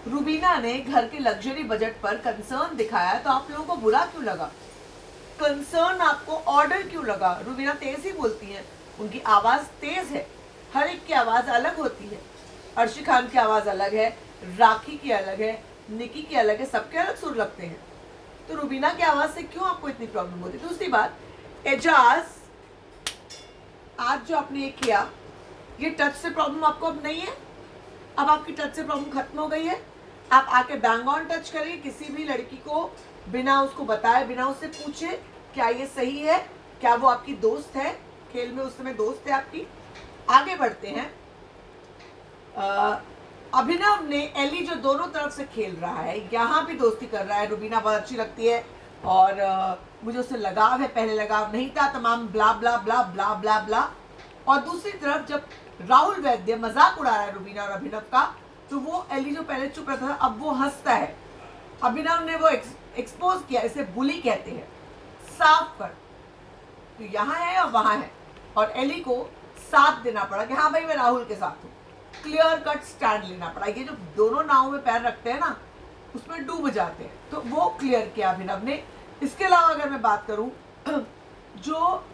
रुबीना ने घर के लग्जरी बजट पर कंसर्न दिखाया तो आप लोगों को बुरा क्यों लगा? कंसर्न आपको ऑर्डर क्यों लगा? रुबीना तेज ही बोलती हैं, उनकी आवाज तेज है, हर एक की आवाज अलग होती है। अर्शी खान की आवाज अलग है, राखी की अलग है, निकी की अलग है, सबके अलग सुर लगते हैं। तो रुबीना की आवाज से क्यों आपको इतनी प्रॉब्लम होती? दूसरी बात, एजाज आज जो आपने ये किया, ये टच से प्रॉब्लम आपको अब नहीं है। अब आपकी टच से प्रॉब्लम खत्म हो गई है। आप आके बैंग ऑन टच करिए किसी भी लड़की को, बिना उसको बताए, बिना उससे पूछे क्या ये सही है, क्या वो आपकी दोस्त है, खेल में उस समय दोस्त है आपकी। आगे बढ़ते हैं। अभिनव ने एली जो दोनों तरफ से खेल रहा है, यहाँ भी दोस्ती कर रहा है, रुबीना बहुत अच्छी लगती है और मुझे उससे लगाव है, पहले लगाव नहीं था, तमाम ब्ला ब्ला ब्ला ब्ला ब्ला ब्ला। और दूसरी तरफ जब राहुल वैद्य मजाक उड़ा रहा है रुबीना और अभिनव का, तो वो एली जो पहले चुप रहता था अब वो हंसता है। अभिनव ने वो एक्सपोज किया, इसे बुली कहते हैं, साफ कर तो यहाँ है और वहां है, और एली को साथ देना पड़ा कि हाँ भाई मैं राहुल के साथ हूँ, क्लियर कट स्टैंड लेना पड़ा। ये जो दोनों नाव में पैर रखते हैं ना, उसमें डूब जाते हैं, तो वो क्लियर किया अभिनव ने। इसके अलावा अगर मैं बात करूं, जो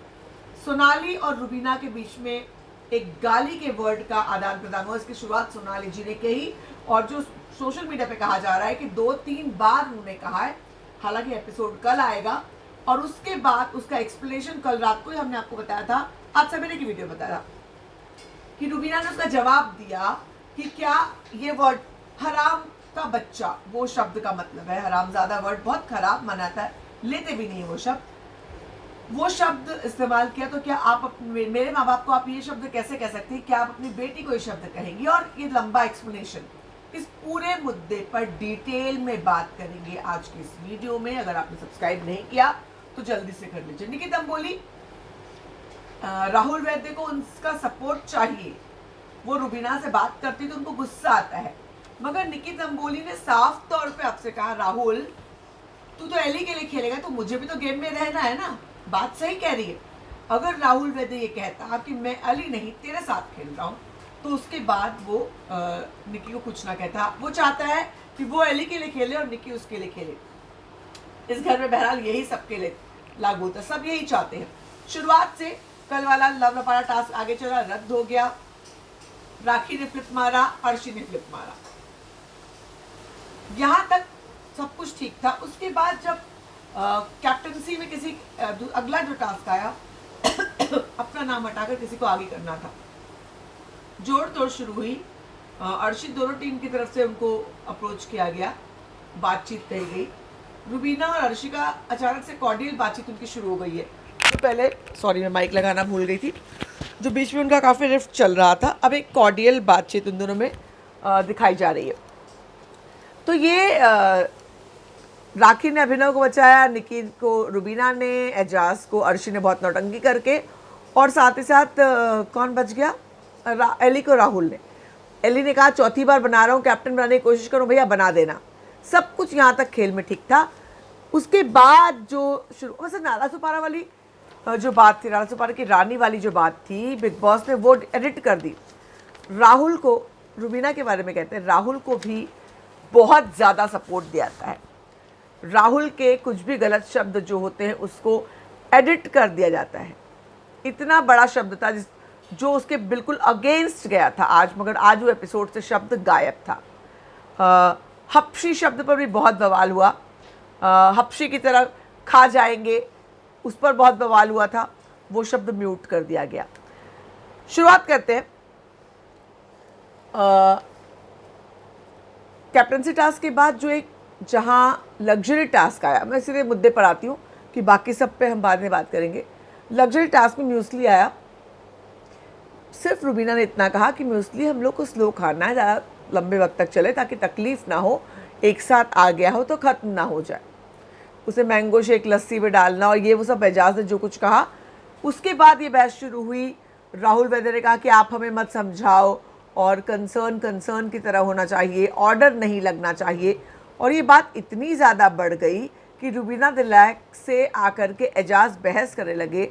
सोनाली और रुबीना के बीच में एक गाली के वर्ड का आदान प्रदान हुआ, इसकी शुरुआत सोनाली जी ने कही और जो सोशल मीडिया पे कहा जा रहा है कि 2-3 बार उन्होंने कहा है। हालांकि एपिसोड कल आएगा और उसके बाद उसका एक्सप्लेनेशन कल रात को ही हमने आपको बताया था, आज सवेरे की वीडियो बताया कि रुबीना ने उसका जवाब दिया कि क्या ये वर्ड हराम का बच्चा, वो शब्द का मतलब है हरामजादा, वर्ड बहुत खराब मनाता है, लेते भी नहीं वो शब्द इस्तेमाल किया, तो क्या आप मेरे माँ बाप को आप ये शब्द कैसे कह सकते हैं? क्या आप अपनी बेटी को ये शब्द कहेंगी? और ये लंबा एक्सप्लेनेशन, इस पूरे मुद्दे पर डिटेल में बात करेंगे आज की इस वीडियो में। अगर आपने सब्सक्राइब नहीं किया तो जल्दी से कर लीजिए। निकी तंबोली, राहुल वैद्य को उनका सपोर्ट चाहिए, वो रुबीना से बात करती तो उनको गुस्सा आता है, मगर निकी तंबोली ने साफ तौर पे आपसे कहा, राहुल तू तो एली के लिए खेलेगा, तो मुझे भी तो गेम में रहना है ना। बात सही कह रही है। अगर राहुल वैद्य ये कहता कि मैं अली नहीं तेरे साथ खेल रहा हूँ, तो उसके बाद वो निकी को कुछ ना कहता। वो चाहता है कि वो एली के लिए खेले और निकी उसके लिए खेले। इस घर में बहरहाल यही सबके लिए लागू होता है, सब यही चाहते हैं। शुरुआत से कल वाला लव लपाड़ा टास्क आगे चला, रद्द हो गया। राखी ने फ्लिप मारा, अर्शी ने फ्लिप मारा, यहां तक सब कुछ ठीक था। उसके बाद जब कैप्टनसी में किसी अगला जो टास्क आया अपना नाम हटाकर किसी को आगे करना था, जोड़ तोड़ शुरू हुई। अर्शी दोनों टीम की तरफ से उनको अप्रोच किया गया, बातचीत कही गई। रुबीना और अर्शी का अचानक से कॉर्डियल बातचीत उनकी शुरू हो गई है। तो पहले सॉरी मैं माइक लगाना भूल गई थी, जो बीच में उनका काफ़ी रिफ्ट चल रहा था, अब एक कॉर्डियल बातचीत उन दोनों में दिखाई जा रही है। तो ये राखी ने अभिनव को बचाया, निकी को रुबीना ने, एजाज को अर्शी ने बहुत नौटंकी करके, और साथ ही साथ कौन बच गया? एली को राहुल ने। एली ने कहा चौथी बार बना रहा हूँ, कैप्टन बनाने की कोशिश करूँ, भैया बना देना। सब कुछ यहाँ तक खेल में ठीक था। उसके बाद जो शुरू, वैसे नाला सुपारा वाली जो बात थी, नाला सुपारा की रानी वाली जो बात थी, बिग बॉस ने वो एडिट कर दी। राहुल को, रुबीना के बारे में कहते हैं, राहुल को भी बहुत ज़्यादा सपोर्ट दिया जाता है। राहुल के कुछ भी गलत शब्द जो होते हैं उसको एडिट कर दिया जाता है। इतना बड़ा शब्द था जो उसके बिल्कुल अगेंस्ट गया था आज, मगर आज वो एपिसोड से शब्द गायब था। हप्शी शब्द पर भी बहुत बवाल हुआ, हप्शी की तरह खा जाएंगे, उस पर बहुत बवाल हुआ था, वो शब्द म्यूट कर दिया गया। शुरुआत करते हैं कैप्टनसी टास्क के बाद जो एक जहाँ लग्जरी टास्क आया, मैं सीधे मुद्दे पर आती हूँ कि बाकी सब पे हम बाद में बात करेंगे। लग्जरी टास्क में म्यूसली आया। सिर्फ रुबीना ने इतना कहा कि म्यूसली हम लोग को स्लो खाना है, ज़्यादा लंबे वक्त तक चले ताकि तकलीफ़ ना हो, एक साथ आ गया हो तो ख़त्म ना हो जाए। उसे मैंगो शेक लस्सी में डालना और ये वो सब एजाज ने जो कुछ कहा। उसके बाद ये बहस शुरू हुई। राहुल वैद्य ने कहा कि आप हमें मत समझाओ और कंसर्न की तरह होना चाहिए, ऑर्डर नहीं लगना चाहिए। और ये बात इतनी ज़्यादा बढ़ गई कि रुबीना दिलैक से आकर के एजाज बहस करने लगे।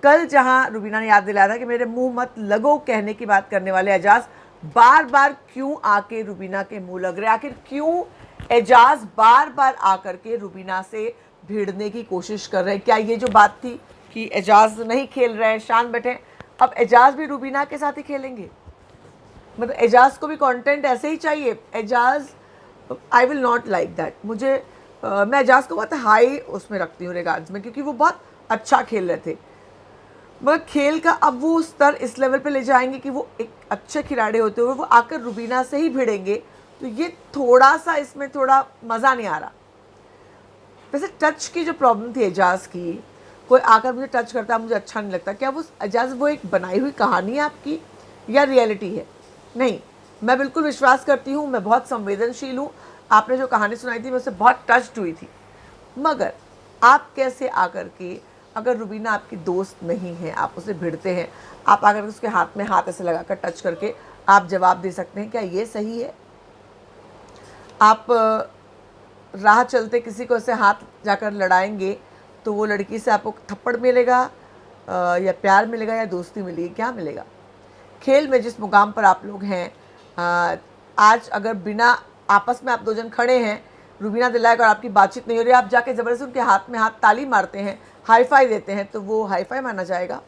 कल जहां रुबीना ने याद दिलाया था कि मेरे मुंह मत लगो कहने की बात करने वाले एजाज बार बार क्यों आके रुबीना के मुंह लग रहे हैं? आखिर क्यों एजाज बार बार आकर के रुबीना से भिड़ने की कोशिश कर रहे हैं? क्या ये जो बात थी कि एजाज नहीं खेल रहे हैं, शांत बैठे, अब एजाज भी रुबीना के साथ ही खेलेंगे? मतलब एजाज को भी कंटेंट ऐसे ही चाहिए? Ejaz, I will not like that. मुझे मैं एजाज को बहुत हाई उसमें रखती हूँ रिगार्ड्स में, क्योंकि वो बहुत अच्छा खेल रहे थे, मगर खेल का अब वो स्तर इस लेवल पे ले जाएंगे कि वो एक अच्छे खिलाड़ी होते हुए वो आकर रुबीना से ही भिड़ेंगे, तो ये थोड़ा सा इसमें थोड़ा मज़ा नहीं आ रहा। वैसे टच की जो प्रॉब्लम थी एजाज की, कोई आकर मुझे टच करता है मुझे अच्छा नहीं लगता, क्या वो एजाज वो एक बनाई हुई कहानी है आपकी या रियलिटी है? नहीं, मैं बिल्कुल विश्वास करती हूँ, मैं बहुत संवेदनशील हूँ, आपने जो कहानी सुनाई थी मैं उससे बहुत टच्ड हुई थी, मगर आप कैसे आकर के, अगर रुबीना आपकी दोस्त नहीं है, आप उसे भिड़ते हैं, आप आकर उसके हाथ में हाथ ऐसे लगाकर टच करके आप जवाब दे सकते हैं? क्या ये सही है? आप राह चलते किसी को ऐसे हाथ जाकर लड़ाएंगे तो वो लड़की से आपको थप्पड़ मिलेगा या प्यार मिलेगा या दोस्ती मिलेगी? क्या मिलेगा? खेल में जिस मुकाम पर आप लोग हैं, आज अगर बिना आपस में आप दो जन खड़े हैं, रुबीना दिलायक, और आपकी बातचीत नहीं हो रही, आप जाके ज़बरदस्ती उनके हाथ में हाथ ताली मारते हैं, हाई फाई देते हैं, तो वो हाई फाई माना जाएगा?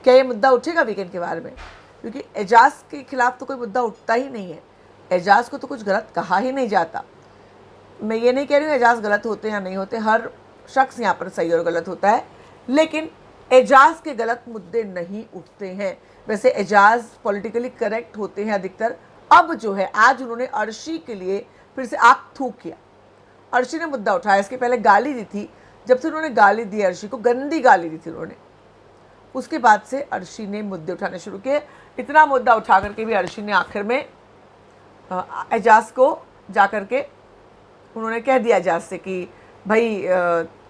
क्या ये मुद्दा उठेगा वीकेंड के बारे में? क्योंकि एजाज के खिलाफ तो कोई मुद्दा उठता ही नहीं है, एजाज को तो कुछ गलत कहा ही नहीं जाता। मैं ये नहीं कह रही हूँ एजाज गलत होते हैं या नहीं होते, हर शख्स यहाँ पर सही और गलत होता है, लेकिन एजाज के गलत मुद्दे नहीं उठते हैं। वैसे एजाज पॉलिटिकली करेक्ट होते हैं अधिकतर। अब जो है, आज उन्होंने अर्शी के लिए फिर से आग थूक किया, अर्शी ने मुद्दा उठाया, इसके पहले गाली दी थी, जब से उन्होंने गाली दी अर्शी को, गंदी गाली दी थी उन्होंने, उसके बाद से अर्शी ने मुद्दे उठाने शुरू किए। इतना मुद्दा उठा करके भी अर्शी ने आखिर में एजाज को जा कर के उन्होंने कह दिया एजाज से कि भाई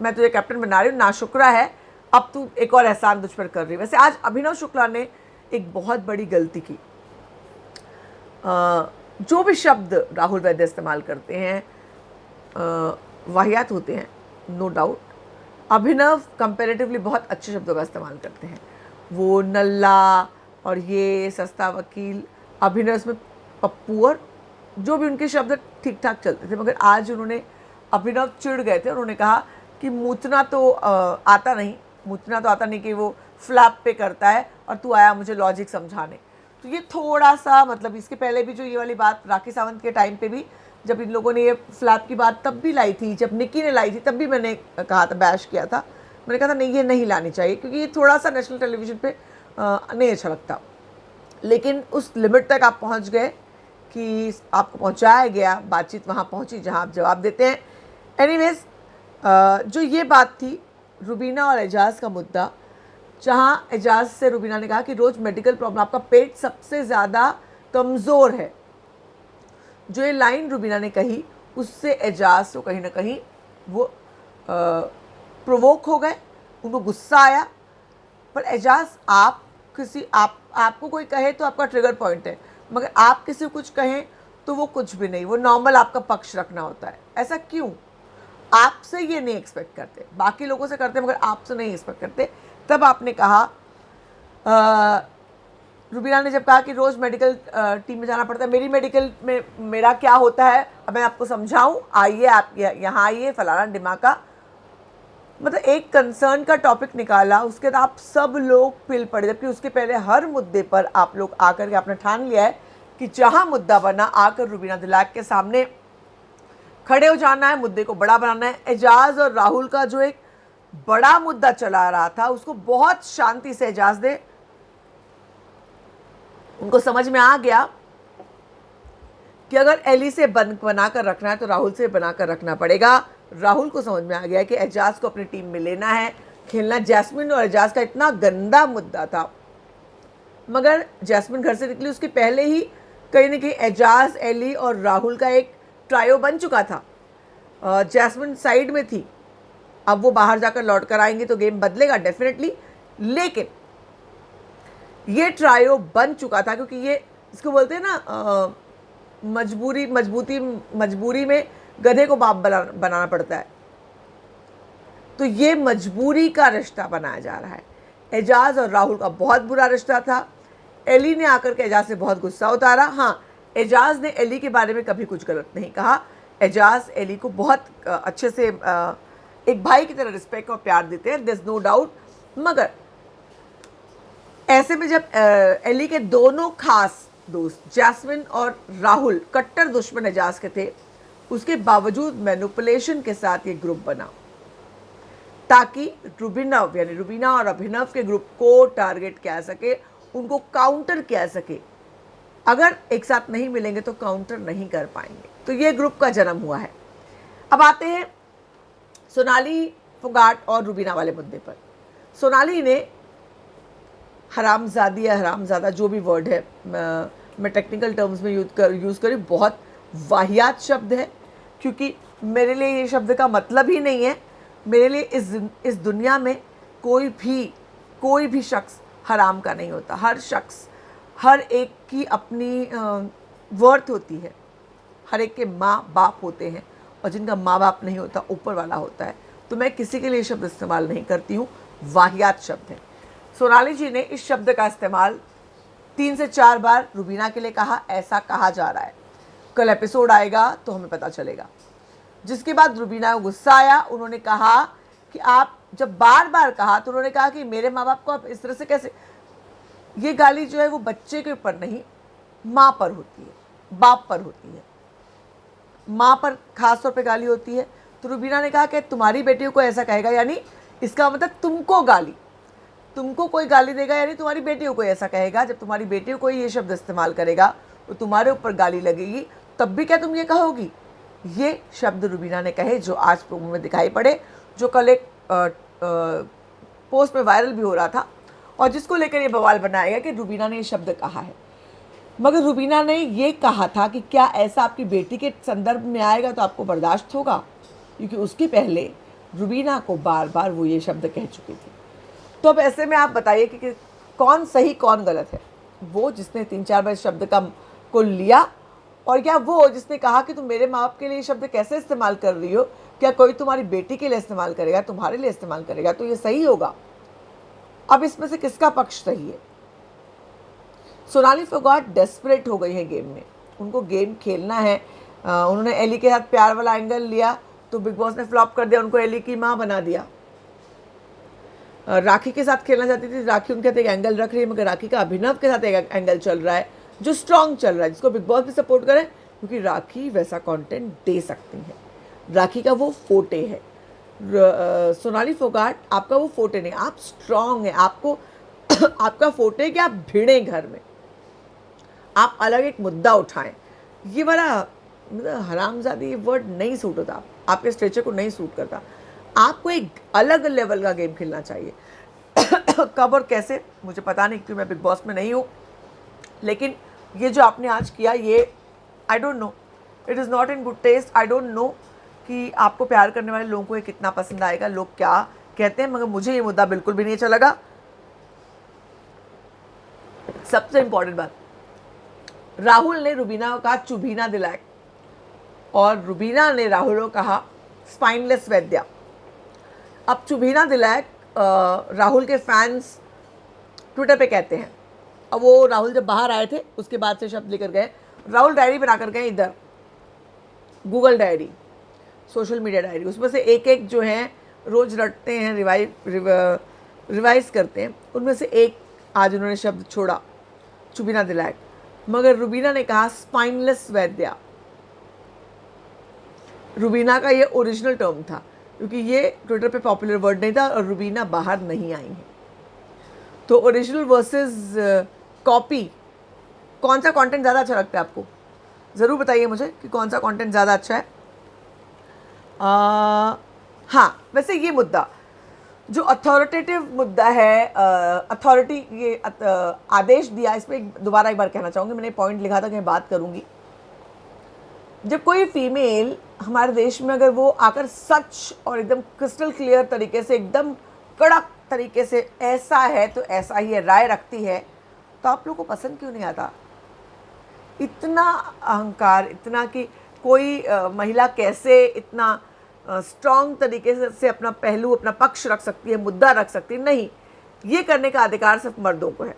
मैं तुझे कैप्टन बना रही हूँ, नाशुक्रा है, अब तू एक और एहसान तुझ पर कर रही है। वैसे आज अभिनव शुक्ला ने एक बहुत बड़ी गलती की। जो भी शब्द राहुल वैद्य इस्तेमाल करते हैं वाहियात होते हैं, नो डाउट। अभिनव कंपैरेटिवली बहुत अच्छे शब्दों का इस्तेमाल करते हैं। वो नल्ला और ये सस्ता वकील, अभिनव इसमें पप्पू और जो भी उनके शब्द ठीक ठाक चलते थे, मगर आज उन्होंने, अभिनव चिढ़ गए थे, उन्होंने कहा कि मूतना तो आता नहीं कि वो फ्लैप पे करता है और तू आया मुझे लॉजिक समझाने। तो ये थोड़ा सा, मतलब इसके पहले भी जो ये वाली बात राखी सावंत के टाइम पे भी जब इन लोगों ने ये फ्लैप की बात तब भी लाई थी, जब निक्की ने लाई थी तब भी मैंने कहा था, बैश किया था, मैंने कहा था नहीं ये नहीं लानी चाहिए, क्योंकि ये थोड़ा सा नेशनल टेलीविज़न पे नहीं अच्छा लगता। लेकिन उस लिमिट तक आप पहुँच गए कि आपको पहुँचाया गया, बातचीत वहाँ पहुँची जहाँ आप जवाब देते हैं। एनीवेज, जो ये बात थी रुबीना और एजाज का मुद्दा, जहाँ एजाज से रुबीना ने कहा कि रोज़ मेडिकल प्रॉब्लम, आपका पेट सबसे ज़्यादा कमज़ोर है, जो ये लाइन रुबीना ने कही उससे एजाज तो कहीं ना कहीं वो प्रोवोक हो गए, उनको गुस्सा आया। पर एजाज, आपको कोई कहे तो आपका ट्रिगर पॉइंट है, मगर आप किसी को कुछ कहें तो वो कुछ भी नहीं, वो नॉर्मल आपका पक्ष रखना होता है। ऐसा क्यों? आपसे ये नहीं एक्सपेक्ट करते, बाकी लोगों से करते मगर आपसे नहीं एक्सपेक्ट करते। तब आपने कहा, रुबीना ने जब कहा कि रोज़ मेडिकल टीम में जाना पड़ता है, मेरी मेडिकल में मेरा क्या होता है, अब मैं आपको समझाऊं, आइए आप यहाँ आइए, फलाना डिमाका, मतलब एक कंसर्न का टॉपिक निकाला, उसके बाद आप सब लोग पिल पड़े, जबकि उसके पहले हर मुद्दे पर आप लोग आकर के आपने ठान लिया है कि जहाँ मुद्दा बना आकर रुबीना दिलायक के सामने खड़े हो जाना है, मुद्दे को बड़ा बनाना है। एजाज और राहुल का जो एक बड़ा मुद्दा चला रहा था उसको बहुत शांति से एजाज ने, उनको समझ में आ गया कि अगर एली से बना कर रखना है तो राहुल से बना कर रखना पड़ेगा। राहुल को समझ में आ गया कि एजाज को अपनी टीम में लेना है, खेलना। जैस्मिन और एजाज का इतना गंदा मुद्दा था, मगर जैस्मिन घर से निकली उसके पहले ही कहीं ना कहीं एजाज, एली और राहुल का एक ट्रायो बन चुका था। जैस्मिन साइड में थी, अब वो बाहर जाकर लौट कर आएंगे तो गेम बदलेगा डेफिनेटली, लेकिन ये ट्रायो बन चुका था, क्योंकि ये इसको बोलते हैं ना, मजबूरी में गधे को बाप बनाना पड़ता है। तो ये मजबूरी का रिश्ता बनाया जा रहा है। एजाज और राहुल का बहुत बुरा रिश्ता था। एली ने आकर के एजाज से बहुत गुस्सा उतारा। हाँ, एजाज ने एली के बारे में कभी कुछ गलत नहीं कहा। एजाज एली को बहुत अच्छे से एक भाई की तरह रिस्पेक्ट और प्यार देते हैं, देयर इज नो डाउट। मगर ऐसे में जब एली के दोनों खास दोस्त जैस्मिन और राहुल कट्टर दुश्मन एजाज के थे, उसके बावजूद मैनिपुलेशन के साथ ये ग्रुप बना ताकि रुबीनव यानी रुबीना और अभिनव के ग्रुप को टारगेट किया सके, उनको काउंटर किया सके। अगर एक साथ नहीं मिलेंगे तो काउंटर नहीं कर पाएंगे। तो ये ग्रुप का जन्म हुआ है। अब आते हैं सोनाली फोगाट और रुबीना वाले मुद्दे पर। सोनाली ने हरामजादी या हरामजादा जो भी वर्ड है मैं टेक्निकल टर्म्स में यूज़ करी, बहुत वाहियात शब्द है, क्योंकि मेरे लिए ये शब्द का मतलब ही नहीं है। मेरे लिए इस दुनिया में कोई भी शख्स हराम का नहीं होता। हर शख्स, हर एक की अपनी वर्थ होती है। हर एक के माँ बाप होते हैं और जिनका माँ बाप नहीं होता ऊपर वाला होता है। तो मैं किसी के लिए शब्द इस्तेमाल नहीं करती हूँ, वाहियात शब्द है। सोनाली जी ने इस शब्द का इस्तेमाल 3 से 4 बार रुबीना के लिए कहा, ऐसा कहा जा रहा है। कल एपिसोड आएगा तो हमें पता चलेगा। जिसके बाद रुबीना को गुस्सा आया। उन्होंने कहा कि आप जब बार बार कहा तो उन्होंने कहा कि मेरे माँ बाप को आप इस तरह से कैसे। ये गाली जो है वो बच्चे के ऊपर नहीं, माँ पर होती है, बाप पर होती है। माँ पर खास तौर पे गाली होती है। तो रुबीना ने कहा कि तुम्हारी बेटियों को ऐसा कहेगा, यानी इसका मतलब तुमको कोई गाली देगा, यानी तुम्हारी बेटियों को ऐसा कहेगा। जब तुम्हारी बेटियों को ये शब्द इस्तेमाल करेगा तो तुम्हारे ऊपर गाली लगेगी, तब भी क्या तुम ये कहोगी। ये शब्द रुबीना ने कहे जो आज प्रोमो में दिखाई पड़े, जो कल एक पोस्ट में वायरल भी हो रहा था और जिसको लेकर ये बवाल बनाया गया कि रुबीना ने ये शब्द कहा है। मगर रुबीना ने ये कहा था कि क्या ऐसा आपकी बेटी के संदर्भ में आएगा तो आपको बर्दाश्त होगा, क्योंकि उसके पहले रुबीना को बार बार वो ये शब्द कह चुकी थी। तो अब ऐसे में आप बताइए कि कौन सही कौन गलत है, वो जिसने 3-4 बार शब्द को लिया, और या वो जिसने कहा कि तुम मेरे माँ बाप के लिए शब्द कैसे इस्तेमाल कर रही हो, क्या कोई तुम्हारी बेटी के लिए इस्तेमाल करेगा, तुम्हारे लिए इस्तेमाल करेगा तो ये सही होगा। अब इसमें से किसका पक्ष सही है। सोनाली फोगाट डेस्परेट हो गई है गेम में, उनको गेम खेलना है। उन्होंने एली के साथ प्यार वाला एंगल लिया तो बिग बॉस ने फ्लॉप कर दिया, उनको एली की माँ बना दिया। राखी के साथ खेलना चाहती थी, राखी उनके साथ एक एंगल रख रही है, मगर राखी का अभिनव के साथ एक एंगल चल रहा है जो स्ट्रॉन्ग चल रहा है, जिसको बिग बॉस भी सपोर्ट करे, क्योंकि राखी वैसा कंटेंट दे सकती है। राखी का वो फोटे है। सोनाली फोगाट आपका वो फोटे नहीं, आप स्ट्रॉन्ग हैं। आपको आपका फोटे कि आप भिड़ें घर में, आप अलग एक मुद्दा उठाएं। ये वाला मतलब हरामजादी वर्ड नहीं सूट होता, आपके स्ट्रेचर को नहीं सूट करता। आपको एक अलग लेवल का गेम खेलना चाहिए। कब और कैसे मुझे पता नहीं, क्योंकि मैं बिग बॉस में नहीं हूँ, लेकिन ये जो आपने आज किया, ये I don't know, it is not in good taste. I don't know कि आपको प्यार करने वाले लोगों को ये कितना पसंद आएगा, लोग क्या कहते हैं, मगर मुझे ये मुद्दा बिल्कुल भी नहीं अच्छा लगा। सबसे इंपॉर्टेंट बात, राहुल ने रुबीना को कहा चुभीना दिलाक, और रुबीना ने राहुल को कहा स्पाइनलेस वैद्या। अब चुभीना दिलाक राहुल के फैंस ट्विटर पे कहते हैं। अब वो राहुल जब बाहर आए थे उसके बाद से शब्द लेकर गए, राहुल डायरी बना कर गए, इधर Google diary, social media diary, उसमें से एक एक जो हैं रोज़ रटते हैं, रिवाइज करते हैं। उनमें से एक आज उन्होंने शब्द छोड़ा, चुभीना दिलाक, मगर रुबीना ने कहा स्पाइनलेस वैद्या। रुबीना का ये ओरिजिनल टर्म था, क्योंकि ये ट्विटर पे पॉपुलर वर्ड नहीं था और रुबीना बाहर नहीं आई है। तो ओरिजिनल वर्सेस कॉपी, कौन सा कंटेंट ज़्यादा अच्छा लगता है आपको, ज़रूर बताइए मुझे कि कौन सा कंटेंट ज़्यादा अच्छा है। हाँ, वैसे ये मुद्दा जो अथॉरिटेटिव मुद्दा है, अथॉरिटी ये आदेश दिया, इस पर दोबारा एक बार कहना चाहूँगी, मैंने पॉइंट लिखा था कि मैं बात करूँगी। जब कोई फीमेल हमारे देश में अगर वो आकर सच और एकदम क्रिस्टल क्लियर तरीके से, एकदम कड़क तरीके से ऐसा है तो ऐसा ही है राय रखती है, तो आप लोगों को पसंद क्यों नहीं आता। इतना अहंकार, इतना कि कोई महिला कैसे इतना स्ट्रॉन्ग तरीके से अपना पहलू, अपना पक्ष रख सकती है, मुद्दा रख सकती है। नहीं, ये करने का अधिकार सिर्फ मर्दों को है।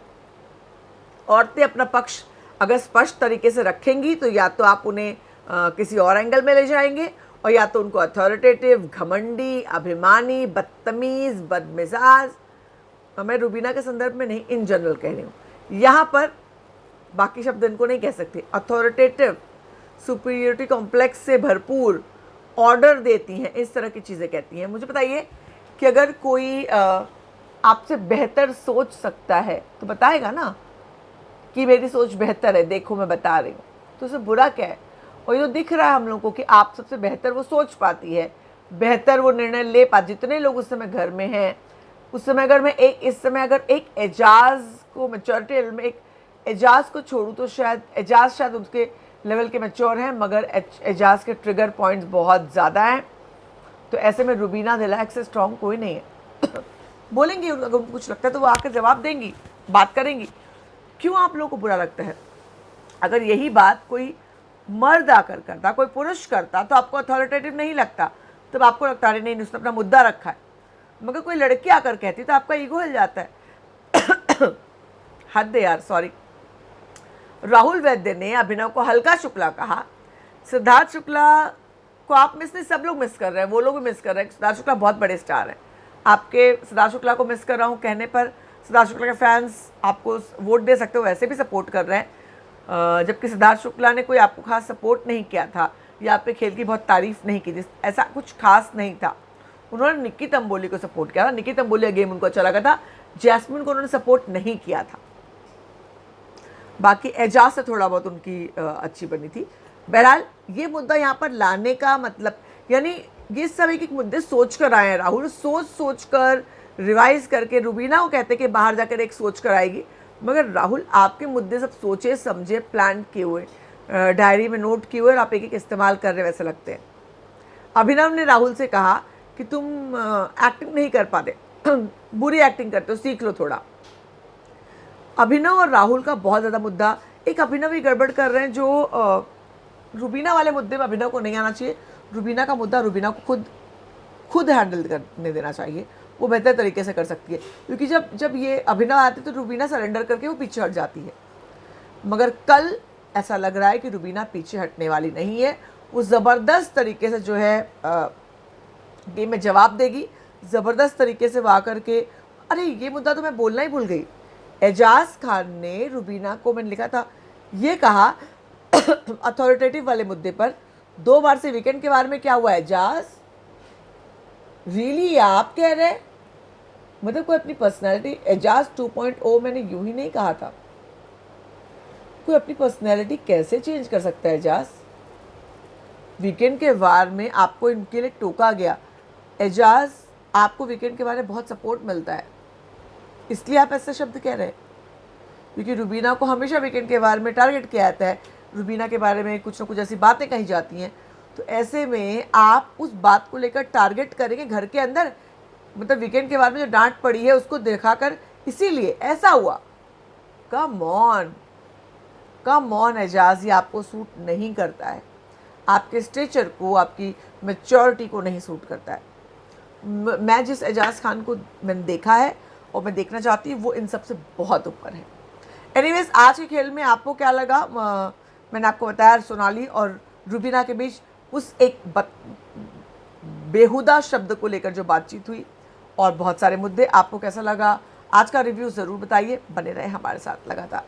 औरतें अपना पक्ष अगर स्पष्ट तरीके से रखेंगी तो या तो आप उन्हें किसी और एंगल में ले जाएंगे, और या तो उनको अथॉरिटेटिव, घमंडी, अभिमानी, बदतमीज, बदमिजाज, मैं रूबीना के संदर्भ में नहीं, इन जनरल कह रही हूँ, यहाँ पर बाकी शब्द इनको नहीं कह सकते, अथॉरिटेटिव, सुपीरियरिटी कॉम्प्लेक्स से भरपूर, ऑर्डर देती हैं, इस तरह की चीज़ें कहती हैं। मुझे बताइए कि अगर कोई आपसे बेहतर सोच सकता है तो बताएगा ना कि मेरी सोच बेहतर है, देखो मैं बता रही हूँ, तो उसे बुरा क्या है। और ये दिख रहा है हम लोगों को कि आप सबसे बेहतर वो सोच पाती है, बेहतर वो निर्णय ले पाती। जितने लोग उस समय घर में हैं, उस समय अगर मैं इस समय अगर एक एजाज को मैच्योरिटी लेवल में, एक एजाज को छोड़ूँ तो शायद एजाज शायद उसके लेवल के मैच्योर हैं, मगर एजाज के ट्रिगर पॉइंट्स बहुत ज़्यादा हैं। तो ऐसे में रुबीना दिलाक से स्ट्रॉन्ग कोई नहीं है। बोलेंगी, अगर उनको कुछ लगता है तो वो आकर जवाब देंगी, बात करेंगी। क्यों आप लोगों को बुरा लगता है? अगर यही बात कोई मर्द आकर करता, कोई पुरुष करता, तो आपको अथॉरिटेटिव नहीं लगता, तब आपको लगता है नहीं उसने अपना मुद्दा रखा है। मगर कोई लड़की आकर कहती तो आपका ईगो हिल जाता है। हद है यार, सॉरी। राहुल वैद्य ने अभिनव को हल्का शुक्ला कहा। सिद्धार्थ शुक्ला को आप मिस नहीं, सब लोग मिस कर रहे हैं, वो लोग भी मिस कर रहे हैं। सिद्धार्थ शुक्ला बहुत बड़े स्टार हैं। आपके सिद्धार्थ शुक्ला को मिस कर रहा हूँ कहने पर सिद्धार्थ शुक्ला के फैंस आपको वोट दे सकते हो, वैसे भी सपोर्ट कर रहे हैं, जबकि सिद्धार्थ शुक्ला ने कोई आपको खास सपोर्ट नहीं किया था या आपके खेल की बहुत तारीफ नहीं की, ऐसा कुछ खास नहीं था। उन्होंने निक्की तंबोली को सपोर्ट किया था, निक्की तंबोली का गेम उनको अच्छा लगा था, जैस्मिन को उन्होंने सपोर्ट नहीं किया था। बाकी एजाज से थोड़ा बहुत उनकी अच्छी बनी थी। बहरहाल ये मुद्दा यहाँ पर लाने का मतलब, यानी ये सब एक मुद्दे सोच कर आए हैं राहुल, सोच कर रिवाइज करके रुबीना को कहते कि बाहर जाकर एक सोच कर आएगी, मगर राहुल आपके मुद्दे सब सोचे समझे प्लान किए हुए, डायरी में नोट किए हुए, और आप एक इस्तेमाल कर रहे वैसे लगते हैं। अभिनव ने राहुल से कहा कि तुम एक्टिंग नहीं कर पाते, बुरी एक्टिंग करते हो, सीख लो थोड़ा। अभिनव और राहुल का बहुत ज़्यादा मुद्दा, एक अभिनव ही गड़बड़ कर रहे हैं जो रुबीना वाले मुद्दे में अभिनव को नहीं आना चाहिए। रुबीना का मुद्दा रुबीना को खुद हैंडल करने देना चाहिए, वो बेहतर तरीके से कर सकती है, क्योंकि जब ये अभिनव आते तो रुबीना सरेंडर करके वो पीछे हट जाती है। मगर कल ऐसा लग रहा है कि रुबीना पीछे हटने वाली नहीं है, वो ज़बरदस्त तरीके से जो है गेम में जवाब देगी, ज़बरदस्त तरीके से वो आकर के, अरे ये मुद्दा तो मैं बोलना ही भूल गई। एजाज खान ने रुबीना को, मैंने लिखा था, ये कहा अथॉरिटेटिव वाले मुद्दे पर 2 बार से वीकेंड के बारे में क्या हुआ एजाज? रियली आप कह रहे हैं? मतलब कोई अपनी पर्सनैलिटी, एजाज 2.0 मैंने यूं ही नहीं कहा था। कोई अपनी पर्सनैलिटी कैसे चेंज कर सकता है एजाज? वीकेंड के वार में आपको इनके लिए टोका गया। एजाज, आपको वीकेंड के बारे में बहुत सपोर्ट मिलता है, इसलिए आप ऐसे शब्द कह रहे हैं, क्योंकि रुबीना को हमेशा वीकेंड के बारे में टारगेट किया जाता है, रुबीना के बारे में कुछ ना कुछ ऐसी बातें कही जाती हैं, तो ऐसे में आप उस बात को लेकर टारगेट करेंगे घर के अंदर, मतलब वीकेंड के बारे में जो डांट पड़ी है उसको दिखाकर, इसीलिए ऐसा हुआ। कम ऑन एजाज, ये आपको सूट नहीं करता है, आपके स्टेचर को, आपकी मैच्योरिटी को नहीं सूट करता है। मैं जिस एजाज खान को मैंने देखा है और मैं देखना चाहती हूँ, वो इन सब से बहुत ऊपर है। एनीवेज, आज के खेल में आपको क्या लगा? मैंने आपको बताया सोनाली और रुबीना के बीच उस एक बेहुदा शब्द को लेकर जो बातचीत हुई, और बहुत सारे मुद्दे। आपको कैसा लगा आज का रिव्यू? ज़रूर बताइए, बने रहे हमारे साथ लगातार।